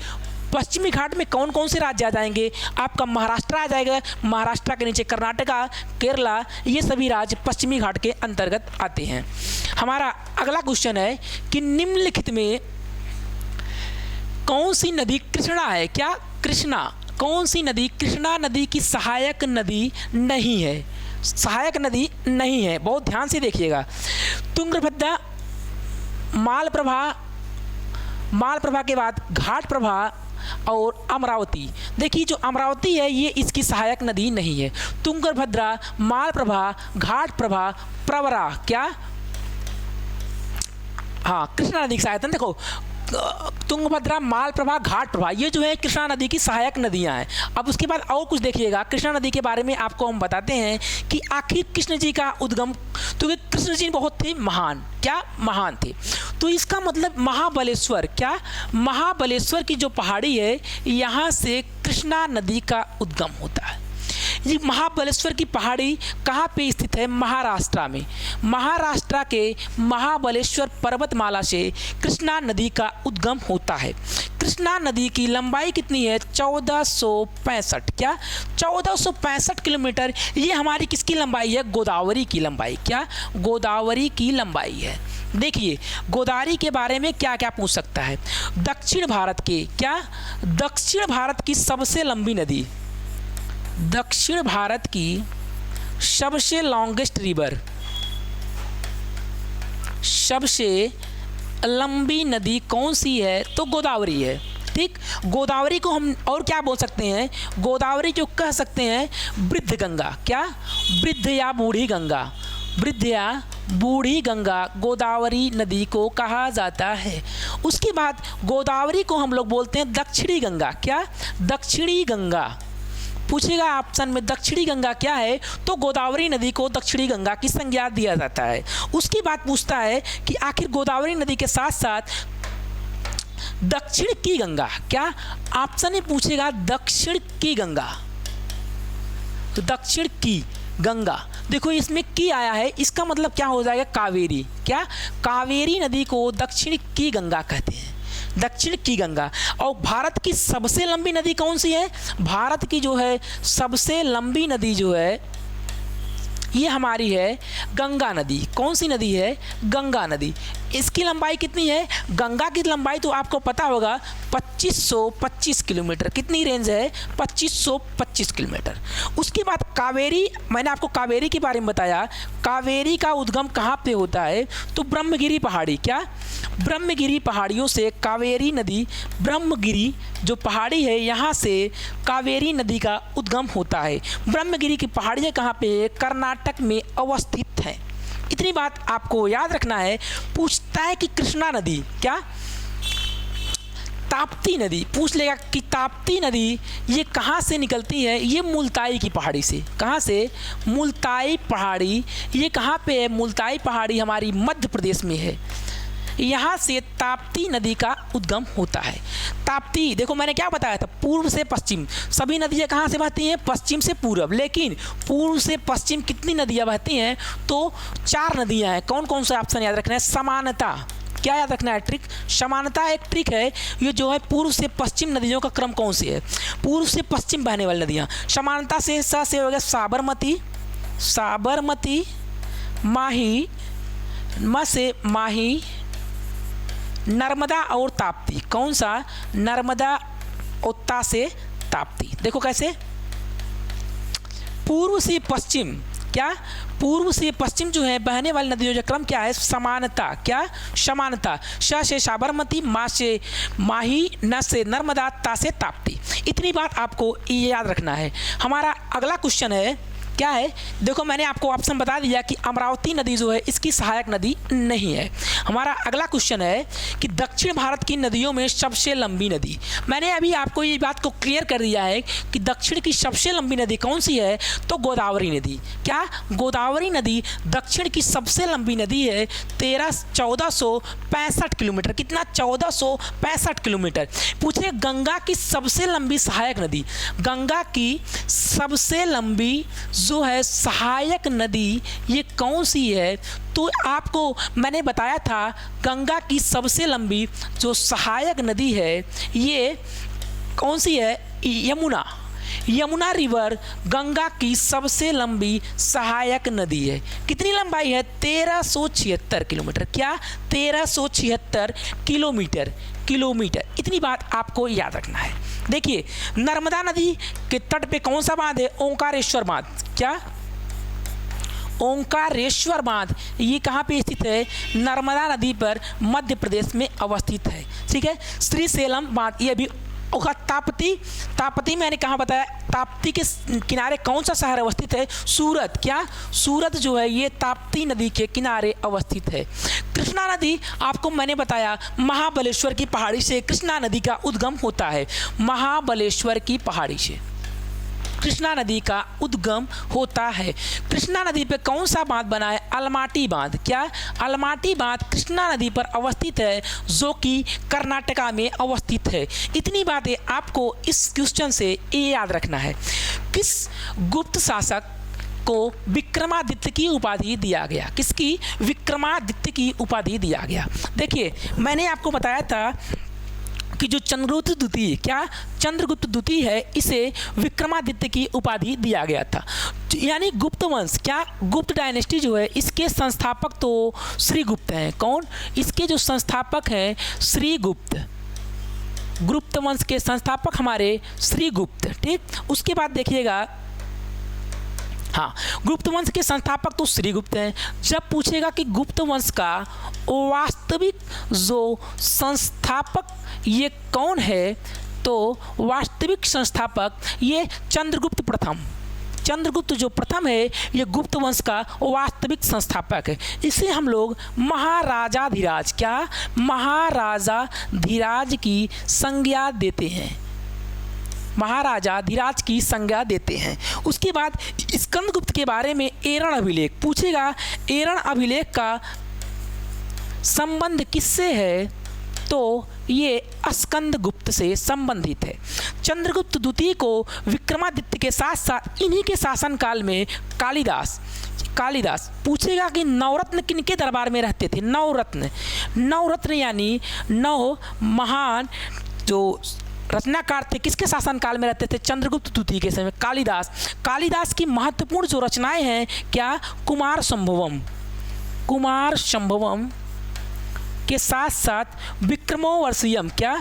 पश्चिमी घाट में कौन कौन से राज्य आ जाएंगे, आपका महाराष्ट्र आ जाएगा, महाराष्ट्र के नीचे कर्नाटका, केरला, ये सभी राज्य पश्चिमी घाट के अंतर्गत आते हैं। हमारा अगला क्वेश्चन है कि निम्नलिखित में कौन सी नदी कृष्णा है। क्या, कृष्णा। कौन सी नदी कृष्णा नदी की सहायक नदी नहीं है, सहायक नदी नहीं है। बहुत ध्यान से देखिएगा। तुंगभद्रा, मालप्रभा, मालप्रभा के बाद घाटप्रभा और अमरावती। देखिए जो अमरावती है ये इसकी सहायक नदी नहीं है। तुंगभद्रा, मालप्रभा, घाटप्रभा, प्रवरा, क्या, हाँ कृष्णा नदी की सहायक। देखो तुंगभद्रा, मालप्रभा, घाटप्रभा ये जो है कृष्णा नदी की सहायक नदियां हैं। अब उसके बाद और कुछ देखिएगा कृष्णा नदी के बारे में आपको हम बताते हैं कि आखिर कृष्ण जी का उद्गम, तो कृष्ण जी बहुत थे महान। क्या, महान थे, तो इसका मतलब महाबलेश्वर। क्या, महाबलेश्वर की जो पहाड़ी है यहाँ से कृष्णा नदी का उद्गम होता है। ये महाबलेश्वर की पहाड़ी कहाँ पे स्थित है, महाराष्ट्र में। महाराष्ट्र के महाबलेश्वर पर्वतमाला से कृष्णा नदी का उद्गम होता है। कृष्णा नदी की लंबाई कितनी है, 1465। क्या, 1465 किलोमीटर। ये हमारी किसकी लंबाई है, गोदावरी की लंबाई। क्या, गोदावरी की लंबाई है। देखिए गोदावरी के बारे में क्या क्या पूछ सकता है। दक्षिण भारत के, क्या, दक्षिण भारत की सबसे लंबी नदी, दक्षिण भारत की सबसे लॉन्गेस्ट रिवर, सबसे लंबी नदी कौन सी है, तो गोदावरी है। ठीक, गोदावरी को हम और क्या बोल सकते हैं, गोदावरी को कह सकते हैं वृद्ध गंगा। क्या, वृद्ध या बूढ़ी गंगा, वृद्ध या बूढ़ी गंगा गोदावरी नदी को कहा जाता है। उसके बाद गोदावरी को हम लोग बोलते हैं दक्षिणी गंगा। क्या, दक्षिणी गंगा। पूछेगा ऑप्शन में दक्षिणी गंगा क्या है, तो गोदावरी नदी को दक्षिणी गंगा की संज्ञा दिया जाता है। उसकी बात पूछता है कि आखिर गोदावरी नदी के साथ साथ दक्षिण की गंगा, क्या ऑप्शन में पूछेगा दक्षिण की गंगा, तो दक्षिण की गंगा। देखो इसमें की आया है, इसका मतलब क्या हो जाएगा, कावेरी। क्या, कावेरी नदी को दक्षिण की गंगा कहते हैं, दक्षिण की गंगा। और भारत की सबसे लंबी नदी कौन सी है, भारत की जो है सबसे लंबी नदी जो है ये हमारी है गंगा नदी। कौन सी नदी है, गंगा नदी। इसकी लंबाई कितनी है, गंगा की लंबाई तो आपको पता होगा 2525 किलोमीटर। कितनी रेंज है, 2525 किलोमीटर। उसके बाद कावेरी, मैंने आपको कावेरी के बारे में बताया। कावेरी का उद्गम कहाँ पे होता है, तो ब्रह्मगिरी पहाड़ी। क्या, ब्रह्मगिरी पहाड़ियों से कावेरी नदी, ब्रह्मगिरी जो पहाड़ी है यहाँ से कावेरी नदी का उद्गम होता है। ब्रह्मगिरी की पहाड़ियाँ कहाँ पे है, कर्नाटक में अवस्थित है। इतनी बात आपको याद रखना है। पूछता है कि कृष्णा नदी, क्या, ताप्ती नदी पूछ लेगा कि ताप्ती नदी ये कहाँ से निकलती है, ये मुल्ताई की पहाड़ी से। कहाँ से, मुल्ताई पहाड़ी। ये कहाँ पे है, मुल्ताई पहाड़ी हमारी मध्य प्रदेश में है। यहाँ से ताप्ती नदी का उद्गम होता है। ताप्ती, देखो मैंने क्या बताया था, पूर्व से पश्चिम। सभी नदियाँ कहाँ से बहती हैं, पश्चिम से पूर्व। लेकिन पूर्व से पश्चिम कितनी नदियाँ बहती हैं, तो 4 नदियाँ हैं। कौन कौन सा ऑप्शन याद रखना है, समानता। क्या याद रखना है, ट्रिक, समानता एक ट्रिक है। ये जो है पूर्व से पश्चिम नदियों का क्रम कौन से है, पूर्व से पश्चिम बहने वाली नदियाँ। समानता से सा से हो गया साबरमती, साबरमती, माही, म से माही, नर्मदा और ताप्ती, कौन सा? नर्मदा उत्ता से ताप्ती। देखो कैसे, पूर्व से पश्चिम, क्या? पूर्व से पश्चिम जो है बहने वाली नदियों का क्रम क्या है? समानता, क्या? समानता। श से साबरमती, मा से माही, न से नर्मदा, ता से ताप्ती। इतनी बात आपको याद रखना है। हमारा अगला क्वेश्चन है, क्या है? देखो मैंने आपको ऑप्शन बता दिया कि अमरावती नदी जो है इसकी सहायक नदी नहीं है। हमारा अगला क्वेश्चन है कि दक्षिण भारत की नदियों में सबसे लंबी नदी। मैंने अभी आपको ये बात को क्लियर कर दिया है कि दक्षिण की सबसे लंबी नदी कौन सी है? तो गोदावरी नदी। क्या? गोदावरी नदी दक्षिण की सबसे लंबी नदी है। 1465 किलोमीटर। कितना? 1465 किलोमीटर। पूछे गंगा की सबसे लंबी सहायक नदी, गंगा की सबसे लंबी जो है सहायक नदी ये कौन सी है? तो आपको मैंने बताया था गंगा की सबसे लंबी जो सहायक नदी है ये कौन सी है? यमुना। यमुना रिवर गंगा की सबसे लंबी सहायक नदी है। कितनी लंबाई है? 1376 किलोमीटर। क्या? 1376 किलोमीटर। इतनी बात आपको याद रखना है। देखिए नर्मदा नदी के तट पे कौन सा बांध है? ओंकारेश्वर बांध। क्या? ओंकारेश्वर बांध ये कहाँ पे स्थित है? नर्मदा नदी पर मध्य प्रदेश में अवस्थित है। ठीक है। श्रीशैलम बांध ये भी होगा। ताप्ती मैंने कहाँ बताया? ताप्ती के किनारे कौन सा शहर अवस्थित है? सूरत। क्या? सूरत जो है ये ताप्ती नदी के किनारे अवस्थित है। कृष्णा नदी आपको मैंने बताया महाबलेश्वर की पहाड़ी से कृष्णा नदी का उद्गम होता है। महाबलेश्वर की पहाड़ी से कृष्णा नदी का उद्गम होता है। कृष्णा नदी पे कौन सा बांध बना है? अलमाटी बांध। क्या? अलमाटी बांध कृष्णा नदी पर अवस्थित है जो कि कर्नाटका में अवस्थित है। इतनी बातें आपको इस क्वेश्चन से याद रखना है। किस गुप्त शासक को विक्रमादित्य की उपाधि दिया गया? किसकी? विक्रमादित्य की उपाधि दिया गया। देखिए मैंने आपको बताया था कि जो चंद्रगुप्त द्वितीय, क्या? चंद्रगुप्त द्वितीय है इसे विक्रमादित्य की उपाधि दिया गया था। यानी गुप्त वंश, क्या? गुप्त डायनेस्टी जो है इसके संस्थापक तो श्रीगुप्त हैं। कौन? इसके जो संस्थापक हैं श्रीगुप्त। गुप्त वंश के संस्थापक हमारे श्रीगुप्त। ठीक। उसके बाद देखिएगा, हाँ गुप्त वंश के संस्थापक तो श्रीगुप्त हैं। जब पूछेगा कि गुप्त वंश का वास्तविक जो संस्थापक ये कौन है, तो वास्तविक संस्थापक ये चंद्रगुप्त प्रथम। चंद्रगुप्त जो प्रथम है ये गुप्त वंश का वास्तविक संस्थापक है। इसे हम लोग महाराजाधिराज, क्या? महाराजाधिराज की संज्ञा देते हैं। महाराजाधिराज की संज्ञा देते हैं। उसके बाद स्कंदगुप्त के बारे में एरण अभिलेख पूछेगा। एरण अभिलेख का संबंध किससे है? तो ये स्कंदगुप्त से संबंधित है। चंद्रगुप्त द्वितीय को विक्रमादित्य के साथ साथ इन्हीं के शासनकाल में कालिदास पूछेगा कि नवरत्न किनके दरबार में रहते थे? नवरत्न यानी 9 महान जो रचनाकार थे किसके शासनकाल में रहते थे? चंद्रगुप्त द्वितीय के समय। कालिदास की महत्वपूर्ण जो रचनाएं हैं, क्या? कुमार संभवम के साथ साथ विक्रमोर्वशीयम। क्या?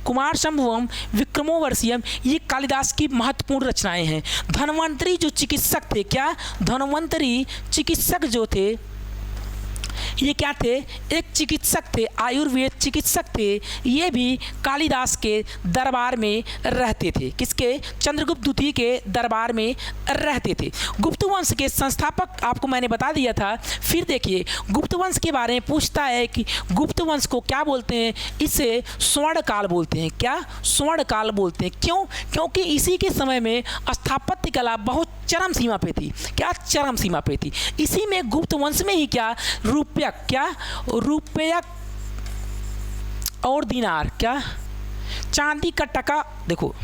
कुमार संभवम, विक्रमोर्वशीयम ये कालिदास की महत्वपूर्ण रचनाएं हैं। धन्वंतरी जो चिकित्सक थे, क्या? धन्वंतरी चिकित्सक जो थे ये क्या थे? एक चिकित्सक थे, आयुर्वेद चिकित्सक थे। ये भी कालिदास के दरबार में रहते थे। किसके? चंद्रगुप्त द्वितीय के दरबार में रहते थे। गुप्त वंश के संस्थापक आपको मैंने बता दिया था। फिर देखिए गुप्त वंश के बारे में पूछता है कि गुप्त वंश को क्या बोलते हैं? इसे स्वर्ण काल बोलते हैं। क्या? स्वर्ण काल बोलते हैं। क्यों? क्योंकि इसी के समय में स्थापत्य कला बहुत चरम सीमा पे थी। क्या? चरम सीमा पे थी। इसी में गुप्त वंश में ही क्या? रुपया, क्या? रुपया और दिनार, क्या? चांदी का टका। देखो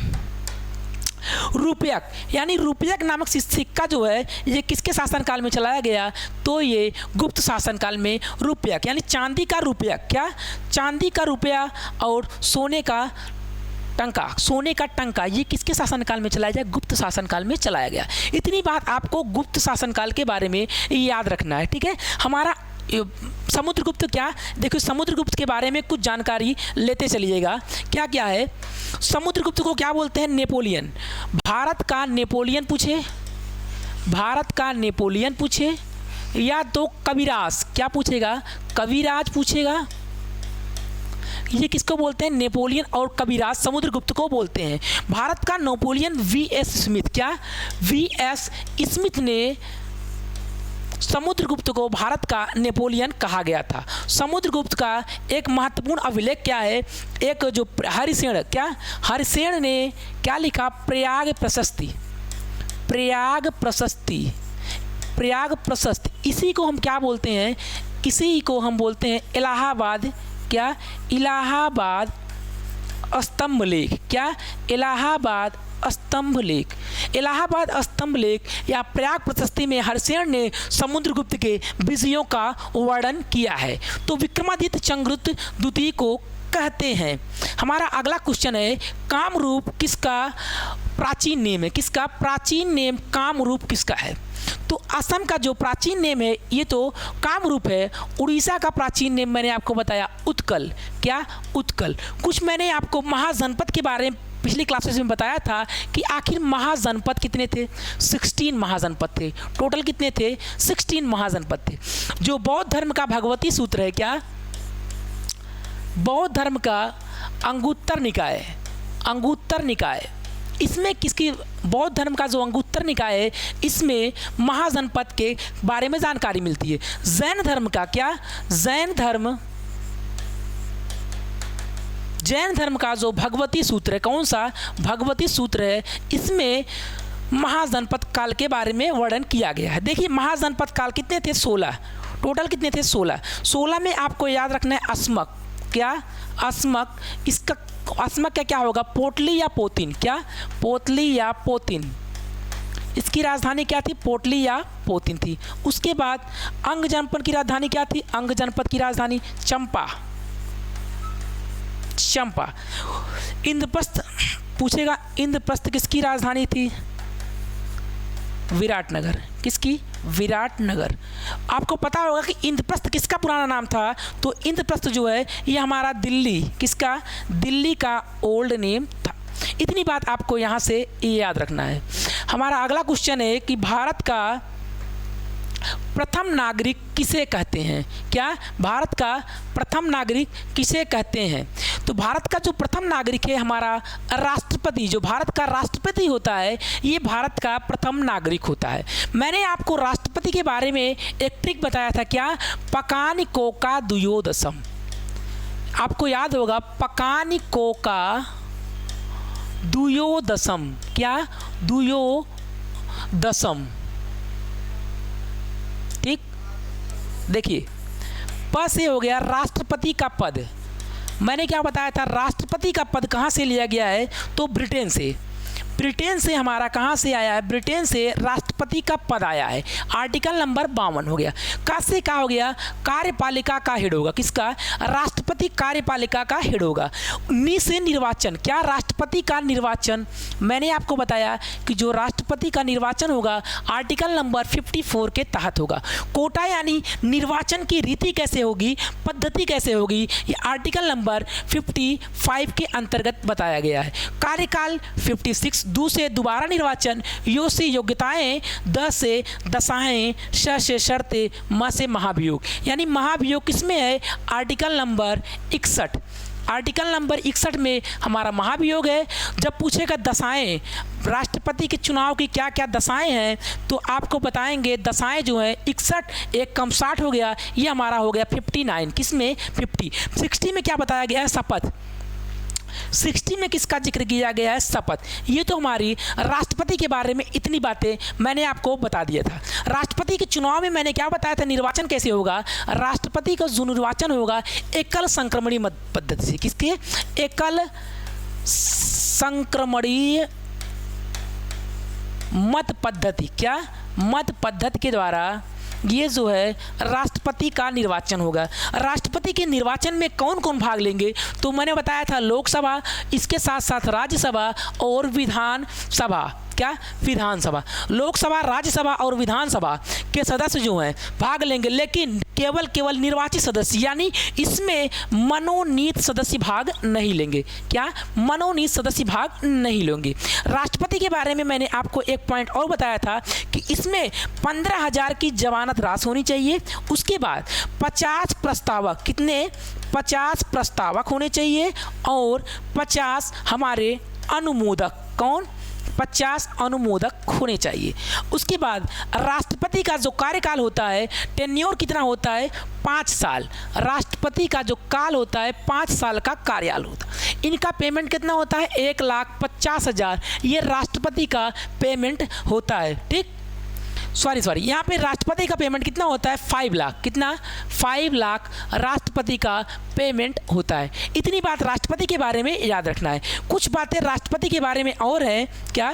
रुपयक यानी रुपयक नामक सिक्का जो है ये किसके शासनकाल में चलाया गया? तो ये गुप्त शासनकाल में रुपयक यानी चांदी का रुपयक। क्या? चांदी का रुपया और सोने का टंका, सोने का टंका, ये किसके शासनकाल में चलाया गया? गुप्त शासनकाल में चलाया गया। इतनी बात आपको गुप्त शासनकाल के बारे में याद रखना है, ठीक है। हमारा समुद्रगुप्त क्या, देखो समुद्रगुप्त के बारे में कुछ जानकारी लेते चलिएगा। क्या क्या है? समुद्रगुप्त को क्या बोलते हैं? नेपोलियन। भारत का नेपोलियन पूछे, भारत का नेपोलियन पूछे, या तो कविराज, क्या पूछेगा? कविराज पूछेगा। ये किसको बोलते हैं? नेपोलियन और कविराज समुद्रगुप्त को बोलते हैं। भारत का नेपोलियन वीएस स्मिथ, क्या वीएस स्मिथ ने समुद्रगुप्त को भारत का नेपोलियन कहा गया था। समुद्रगुप्त का एक महत्वपूर्ण अभिलेख क्या है? एक जो हरिसेन, क्या हरिसेन ने क्या लिखा? प्रयाग प्रशस्ति, प्रयाग प्रशस्ति, प्रयाग प्रशस्ति। इसी को हम क्या बोलते हैं? इसी को हम बोलते हैं इलाहाबाद, क्या इलाहाबाद स्तंभ लेख, क्या इलाहाबाद स्तंभ लेख। इलाहाबाद स्तंभ लेख या प्रयाग प्रशस्ति में हरिसेन ने समुद्रगुप्त के विजयों का वर्णन किया है। तो विक्रमादित्य चंद्रगुप्त द्वितीय को कहते हैं। हमारा अगला क्वेश्चन है, कामरूप किसका प्राचीन नेम है? किसका प्राचीन नेम कामरूप किसका है? तो असम का जो प्राचीन नेम है ये तो कामरूप है। उड़ीसा का प्राचीन नेम मैंने आपको बताया उत्कल, क्या उत्कल। कुछ मैंने आपको महाजनपद के बारे में पिछली क्लासेस में बताया था कि आखिर महाजनपद कितने थे? 16 महाजनपद थे। टोटल कितने थे? 16 महाजनपद थे। जो बौद्ध धर्म का भगवती सूत्र है, क्या बौद्ध धर्म का अंगुत्तर निकाय, अंगुत्तर निकाय, इसमें किसकी, बौद्ध धर्म का जो अंगुत्तर निकाय है इसमें महाजनपद के बारे में जानकारी मिलती है। जैन धर्म का क्या, जैन धर्म, जैन धर्म का जो भगवती सूत्र है, कौन सा भगवती सूत्र है, इसमें महाजनपद काल के बारे में वर्णन किया गया है। देखिए महाजनपद काल कितने थे? 16। टोटल कितने थे? 16। 16 में आपको याद रखना है अस्मक, क्या अस्मक, इसका अस्मक का क्या होगा? पोटली या पोतिन, क्या पोतली या पोतिन। इसकी राजधानी क्या थी? पोटली या पोतिन थी। उसके बाद अंग जनपद की राजधानी क्या थी? अंग जनपद की राजधानी चंपा, चंपा। इंद्रप्रस्थ पूछेगा, इंद्रप्रस्थ किसकी राजधानी थी? विराटनगर, किसकी? विराटनगर। आपको पता होगा कि इंद्रप्रस्थ किसका पुराना नाम था? तो इंद्रप्रस्थ जो है ये हमारा दिल्ली, किसका? दिल्ली का ओल्ड नेम था। इतनी बात आपको यहाँ से याद रखना है। हमारा अगला क्वेश्चन है कि भारत का प्रथम नागरिक किसे कहते हैं? क्या भारत का प्रथम नागरिक किसे कहते हैं? तो भारत का जो प्रथम नागरिक है हमारा राष्ट्रपति, जो भारत का राष्ट्रपति होता है ये भारत का प्रथम नागरिक होता है। मैंने आपको राष्ट्रपति के बारे में एक ट्रिक बताया था, क्या पकानिको का द्वयोदशम। आपको याद होगा पकानिको का द्वयोदशम, क्या द्वयोदशम, ठीक। देखिए प से हो गया राष्ट्रपति का पद। मैंने क्या बताया था? राष्ट्रपति का पद कहाँ से लिया गया है? तो ब्रिटेन से। ब्रिटेन से हमारा कहाँ से आया है? ब्रिटेन से राष्ट्रपति का पद आया है। आर्टिकल नंबर 52 हो गया। का से क्या हो गया? कार्यपालिका का हेड होगा, किसका? राष्ट्रपति कार्यपालिका का हेड होगा। 19 से निर्वाचन, क्या राष्ट्रपति का निर्वाचन, मैंने आपको बताया कि जो राष्ट्रपति का निर्वाचन होगा आर्टिकल नंबर 54 के तहत होगा। कोटा यानी निर्वाचन की रीति कैसे होगी, पद्धति कैसे होगी, ये आर्टिकल नंबर 55 के अंतर्गत बताया गया है। कार्यकाल 56, दू से दोबारा निर्वाचन, यो से योग्यताएं, द से दशाएं, श से शर्तें, म से महाभियोग। यानी महाभियोग किसमें है? Article number 61। आर्टिकल नंबर 61 में हमारा महाभियोग है। जब पूछेगा दशाएं, राष्ट्रपति के चुनाव की क्या क्या दशाएं हैं, तो आपको बताएंगे दशाएं जो हैं 61 एक कम 60 हो गया, ये हमारा हो गया 59। किसमें? 50। 60 में क्या बताया गया है? शपथ। 60 में किसका जिक्र किया गया है? शपथ। ये तो हमारी राष्ट्रपति के बारे में इतनी बातें मैंने आपको बता दिया था। राष्ट्रपति के चुनाव में मैंने क्या बताया था? निर्वाचन कैसे होगा? राष्ट्रपति का जो निर्वाचन होगा एकल संक्रमणीय मत पद्धति से। किसके? एकल संक्रमणीय मत पद्धति, क्या मत पद्धति के द्वारा ये जो है राष्ट्रपति का निर्वाचन होगा। राष्ट्रपति के निर्वाचन में कौन कौन भाग लेंगे, तो मैंने बताया था लोकसभा, इसके साथ साथ राज्यसभा और विधानसभा। क्या? विधानसभा। लोकसभा, राज्यसभा और विधानसभा के सदस्य जो हैं भाग लेंगे, लेकिन केवल निर्वाचित सदस्य, यानी इसमें मनोनीत सदस्य भाग नहीं लेंगे। क्या? मनोनीत सदस्य भाग नहीं लेंगे। राष्ट्रपति के बारे में मैंने आपको एक पॉइंट और बताया था कि इसमें 15,000 की जमानत राशि होनी चाहिए। उसके बाद 50 प्रस्तावक, कितने? 50 प्रस्तावक होने चाहिए और 50 हमारे अनुमोदक। कौन? 50 अनुमोदक होने चाहिए। उसके बाद राष्ट्रपति का जो कार्यकाल होता है, टेन्योर कितना होता है? 5 साल। राष्ट्रपति का जो काल होता है 5 साल का कार्यकाल होता है। इनका पेमेंट कितना होता है? 1,50,000 ये राष्ट्रपति का पेमेंट होता है। ठीक, सॉरी यहाँ पे राष्ट्रपति का पेमेंट कितना होता है? 5 लाख। कितना? 5 लाख राष्ट्रपति का पेमेंट होता है। इतनी बात राष्ट्रपति के बारे में याद रखना है। कुछ बातें राष्ट्रपति के बारे में और है। क्या?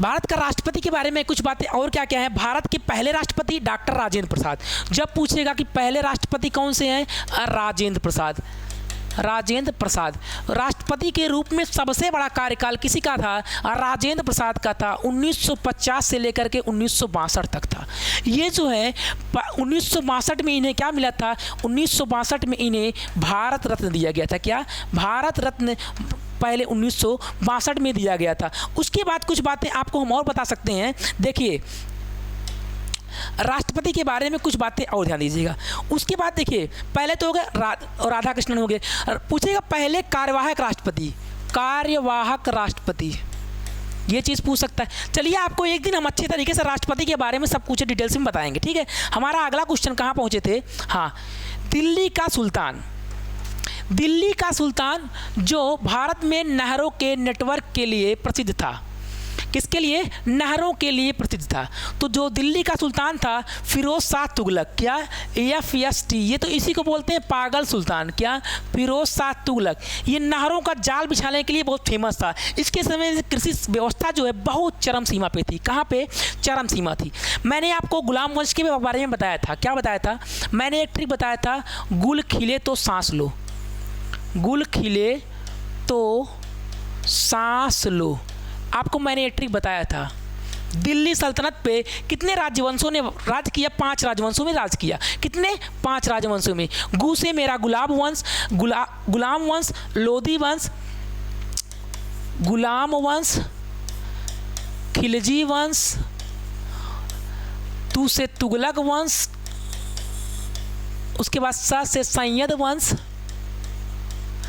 भारत का राष्ट्रपति के बारे में कुछ बातें और क्या क्या है। भारत के पहले राष्ट्रपति डॉक्टर राजेंद्र प्रसाद। जब पूछेगा कि पहले राष्ट्रपति कौन से हैं, राजेंद्र प्रसाद। राजेंद्र प्रसाद राष्ट्रपति के रूप में सबसे बड़ा कार्यकाल किसी का था? राजेंद्र प्रसाद का था। 1950 से लेकर के 1962 तक था। ये जो है 1962 में इन्हें क्या मिला था? 1962 में इन्हें भारत रत्न दिया गया था। क्या? भारत रत्न पहले 1962 में दिया गया था। उसके बाद कुछ बातें आपको हम और बता सकते हैं। देखिए, राष्ट्रपति के बारे में कुछ बातें और ध्यान दीजिएगा। उसके बाद देखिए, पहले तो हो गए राधा कृष्णन हो गए। पूछेगा पहले कार्यवाहक राष्ट्रपति। कार्यवाहक राष्ट्रपति ये चीज़ पूछ सकता है। चलिए, आपको एक दिन हम अच्छे तरीके से राष्ट्रपति के बारे में सब कुछ डिटेल्स में बताएंगे। ठीक है, हमारा अगला क्वेश्चन कहाँ पहुँचे थे? हाँ, दिल्ली का सुल्तान। दिल्ली का सुल्तान जो भारत में नहरों के नेटवर्क के लिए प्रसिद्ध था। किसके लिए? नहरों के लिए प्रसिद्ध था। तो जो दिल्ली का सुल्तान था फिरोज शाह तुगलक। क्या? FST, ये तो इसी को बोलते हैं पागल सुल्तान। क्या? फिरोज शाह तुगलक। ये नहरों का जाल बिछाने के लिए बहुत फेमस था। इसके समय कृषि व्यवस्था जो है बहुत चरम सीमा पे थी। कहाँ पे? चरम सीमा थी। मैंने आपको गुलाम वंश के बारे में बताया था। क्या बताया था? मैंने एक ट्रिक बताया था, गुल खिले तो सांस लो। गुल खिले तो सांस लो। आपको मैंने एक ट्रिक बताया था। दिल्ली सल्तनत पे कितने राजवंशों ने राज किया? 5 राजवंशों में राज किया। कितने? 5 राजवंशों में। गु से मेरा गुलाब वंश, गुलाम वंश, लोधी वंश, गुलाम वंश, खिलजी वंश, तू से तुगलक वंश, उसके बाद सा से सैयद वंश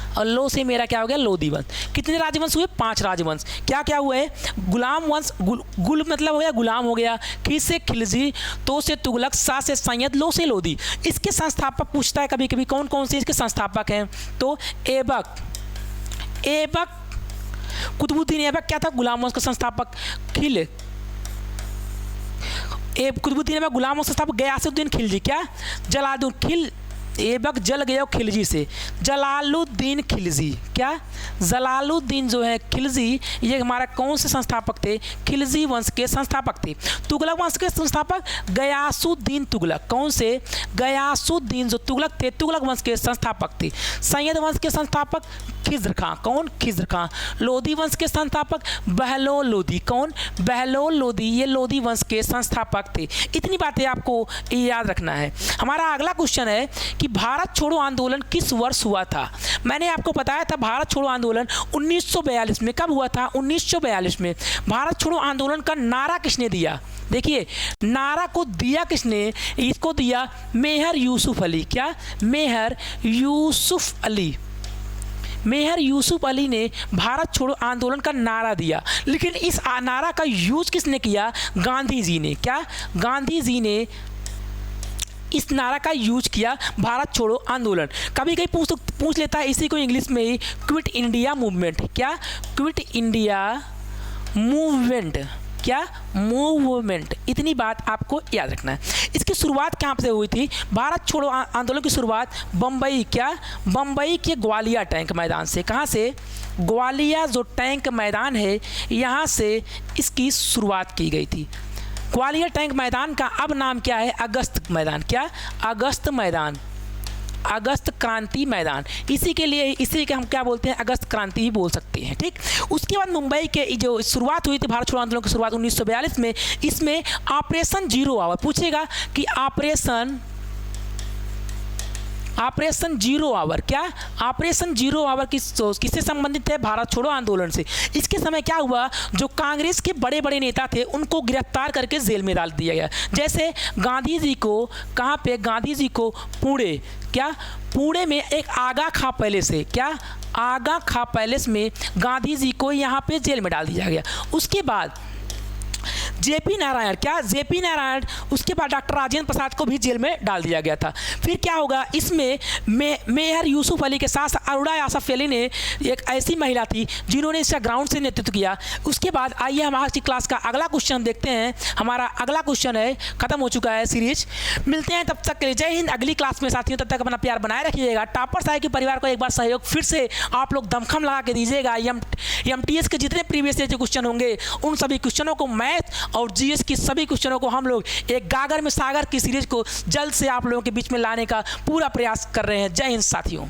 और लो से मेरा क्या हो गया? लोधी वंश। कितने राजवंश हुए? 5 राजवंश। क्या क्या हुए? गुलाम वंश, गुल मतलब हो गया गुलाम हो गया, खी से खिलजी, तो से तुगलक, सा से सैयद, लो से लोधी। इसके संस्थापक पूछता है कभी कभी कौन कौन से इसके संस्थापक हैं? तो ऐबक कुतुबुद्दीन ऐबक क्या था? गुलाम वंश का संस्थापक। कुतुबुद्दीन ऐबक गुलाम वंश का संस्थापक। गयासुद्दीन खिलजी। क्या? जलालुद्दीन ऐबक जल गया खिलजी से। जलालुद्दीन खिलजी। क्या? जलालुद्दीन जो है खिलजी, ये हमारा कौन से संस्थापक थे? खिलजी वंश के संस्थापक थे। तुगलक वंश के संस्थापक गयासुद्दीन तुगलक। कौन से? गयासुद्दीन जो तुगलक थे, तुगलक वंश के संस्थापक थे। सैयद वंश के संस्थापक खिज्र खां। कौन? खिज्र खां। लोधी वंश के संस्थापक बहलोल लोधी। कौन? बहलोल लोधी। ये लोधी वंश के संस्थापक थे। इतनी बातें आपको याद रखना है। हमारा अगला क्वेश्चन है कि भारत छोड़ो आंदोलन किस वर्ष हुआ था? मैंने आपको बताया था भारत छोड़ो आंदोलन 1942 में। कब हुआ था? 1942 में। भारत छोड़ो आंदोलन का नारा किसने दिया? देखिए, नारा को दिया किसने? इसको दिया मेहर यूसुफ अली। क्या? मेहर यूसुफ अली। मेहर यूसुफ अली ने भारत छोड़ो आंदोलन का नारा दिया। लेकिन इस नारा का यूज किसने किया? गांधी जी ने। क्या? गांधी जी ने इस नारा का यूज किया, भारत छोड़ो आंदोलन। कभी कभी पूछ लेता है इसी को इंग्लिश में ही, क्विट इंडिया मूवमेंट। क्या? Quit India movement. क्या? मूवमेंट। इतनी बात आपको याद रखना है। इसकी शुरुआत कहाँ से हुई थी? भारत छोड़ो आंदोलन की शुरुआत बम्बई। क्या? बम्बई के ग्वालिया टैंक मैदान से। कहाँ से? ग्वालिया जो टैंक मैदान है, यहाँ से इसकी शुरुआत की गई थी। ग्वालियर टैंक मैदान का अब नाम क्या है? अगस्त मैदान। क्या? अगस्त मैदान, अगस्त क्रांति मैदान। इसी के हम क्या बोलते हैं? अगस्त क्रांति ही बोल सकते हैं। ठीक। उसके बाद मुंबई के जो शुरुआत हुई थी भारत छोड़ो आंदोलन की शुरुआत 1942 में, इसमें ऑपरेशन जीरो आवर पूछेगा कि ऑपरेशन जीरो आवर, क्या? ऑपरेशन जीरो आवर किससे संबंधित है? भारत छोड़ो आंदोलन से। इसके समय क्या हुआ, जो कांग्रेस के बड़े बड़े नेता थे उनको गिरफ्तार करके जेल में डाल दिया गया। जैसे गांधी जी को कहाँ पे? गांधी जी को पुणे, क्या? पुणे में एक आगा खा पैलेस से, क्या? आगा खा पैलेस में गांधी जी को यहाँ पे जेल में डाल दिया गया। उसके बाद जेपी नारायण, क्या? जेपी नारायण, उसके बाद डॉक्टर राजेंद्र प्रसाद को भी जेल में डाल दिया गया था। फिर क्या होगा, इसमें मेयर यूसुफ अली के साथ अरोड़ा आसफ अली ने, एक ऐसी महिला थी जिन्होंने इसका ग्राउंड से नेतृत्व किया। उसके बाद आइए हम आज की क्लास का अगला क्वेश्चन देखते हैं। हमारा अगला क्वेश्चन है, खत्म हो चुका है सीरीज। मिलते हैं तब तक के लिए, जय हिंद। अगली क्लास में साथियों, तब तक अपना प्यार बनाए रखिएगा। टॉपर साहिब के परिवार को एक बार सहयोग फिर से आप लोग दमखम लगा के दीजिएगा। MTS के जितने प्रीवियस ईयर के क्वेश्चन होंगे उन सभी क्वेश्चनों को, मैथ और GS की सभी क्वेश्चनों को हम लोग एक गागर में सागर की सीरीज को जल्द से आप लोगों के बीच में लाने का पूरा प्रयास कर रहे हैं। जय हिंद साथियों।